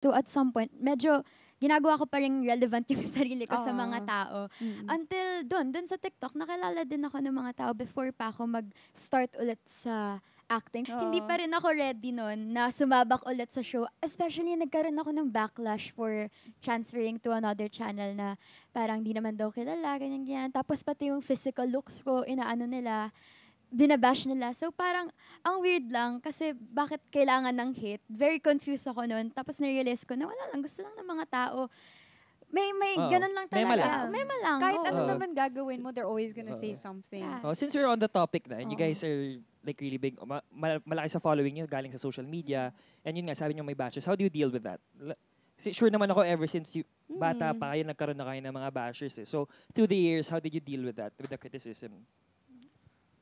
to at some point, medyo ginagawa ko pa rin relevant yung sarili ko sa mga Oo. tao. Until dun sa TikTok, nakilala din ako ng mga tao before pa ako mag-start ulit sa acting. Hindi Oo. pa rin ako ready nun na sumabak ulit sa show. Especially, nagkaroon ako ng backlash for transferring to another channel na parang di naman daw kilala, ganyan-ganyan. Tapos pati yung physical looks ko, inaano nila, binabash nila. So parang, ang weird lang kasi bakit kailangan ng hate. Very confused ako noon. Tapos na-realize ko na wala lang, gusto lang ng mga tao. May Oo. ganun lang Mema lang. talaga. Mema lang. Kahit oo. ano Oo. naman gagawin mo, they're always gonna say Oo. something. Yeah. Oh, since we're on the topic na, and you Oo. guys are like really big, malaki sa following nyo, galing sa social media, and yun nga, sabi nyo may batches, how do you deal with that? Sure naman ako ever since bata pa kayo, nagkaroon na kayo ng mga bashers eh. So, through the years, how did you deal with that, with the criticism?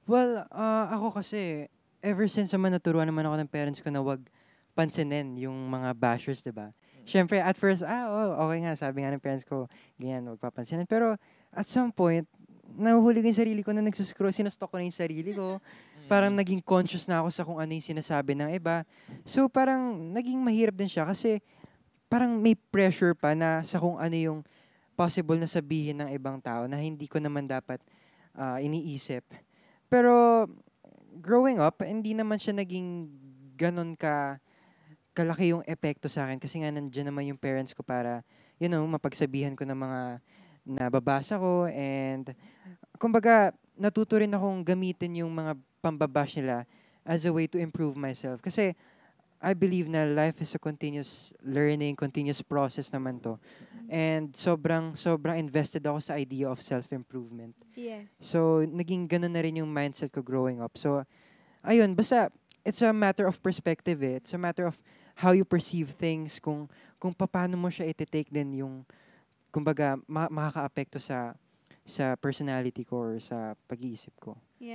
Well, ako kasi, ever since naman naturuan naman ako ng parents ko na wag pansinin yung mga bashers, di ba? Siyempre, at first, okay nga, sabi nga ng parents ko, ganyan, wag papansinin. Pero, at some point, nahuhuli ko yung sarili ko na nagsuscroll, sinustok ko na yung sarili ko. Parang naging conscious na ako sa kung ano yung sinasabi ng iba. So, parang naging mahirap din siya kasi parang may pressure pa na sa kung ano yung possible na sabihin ng ibang tao na hindi ko naman dapat iniisip. Pero growing up, hindi naman siya naging ganun kalaki yung epekto sa akin kasi nga nandiyan naman yung parents ko para, mapagsabihan ko ng mga nababasa ko and kumbaga natuto rin akong gamitin yung mga pambabash nila as a way to improve myself. Kasi I believe na life is a continuous learning, continuous process naman to. And sobrang invested ako sa idea of self-improvement. Yes. So, naging ganun na rin yung mindset ko growing up. So, ayun, basta, it's a matter of perspective eh. It's a matter of how you perceive things, kung paano mo siya iti-take din yung, kumbaga, makaka-apekto sa personality ko or sa pag-iisip ko. Yeah.